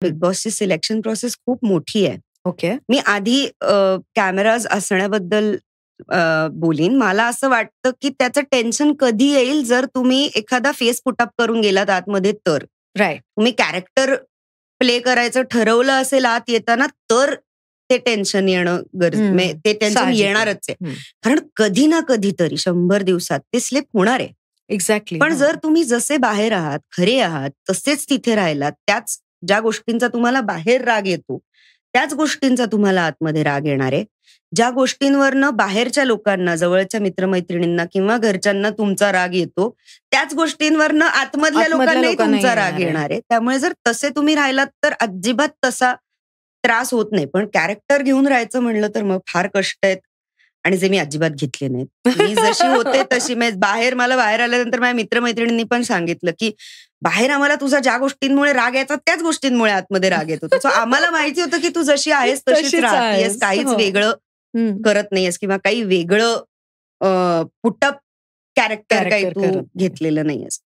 Big बॉसची selection process खूप मोठी आहे. ओके. मी आधी कॅमेराज असण्याबद्दल बोलीन. मला असं वाटतं की त्याचं टेन्शन कधी येईल जर तुम्ही एखादा फेस पुटअप करून गेलात आतमध्ये तर. राईट. तुम्ही कॅरेक्टर प्ले करायचं ठरवलं असेल आत येताना तर ते टेन्शन येणं ते टेन्शन येणारच आहे. कारण कधी ना कधीतरी 100 दिवसात ते स्लिप होणार आहे. एक्झॅक्टली. पण जर तुम्ही जसे बाहेर आहात, खरे आहात, तसेच तिथे राहिलात, त्याच ज्या गोष्टींचा तुम्हाला बाहेर राग येतो, त्याच गोष्टींचा तुम्हाला आतमध्ये राग येणार आहे. ज्या गोष्टींवरनं बाहेरच्या लोकांना, जवळच्या मित्रमैत्रिणींना किंवा घरच्यांना तुमचा राग येतो, त्याच गोष्टींवरनं आतमधल्या लोकांनाही तुमचा राग येणार आहे. त्यामुळे जर तसे तुम्ही राहिलात तर अजिबात तसा त्रास होत नाही. पण कॅरेक्टर घेऊन राहायचं म्हणलं तर मग फार कष्ट आहेत आणि जे मी अजिबात घेतले नाहीत. मी जशी होते तशी मला बाहेर आल्यानंतर माझ्या मित्रमैत्रिणींनी पण सांगितलं की बाहेर आम्हाला तुझा ज्या गोष्टींमुळे राग यायचा त्याच गोष्टींमुळे आतमध्ये राग येतो. सो आम्हाला माहिती होतं की तू जशी आहेस तशीच राहतेस, काहीच वेगळं करत नाहीयेस किंवा काही वेगळं पुटअप कॅरेक्टर काही तू घेतलेलं नाहीयेस.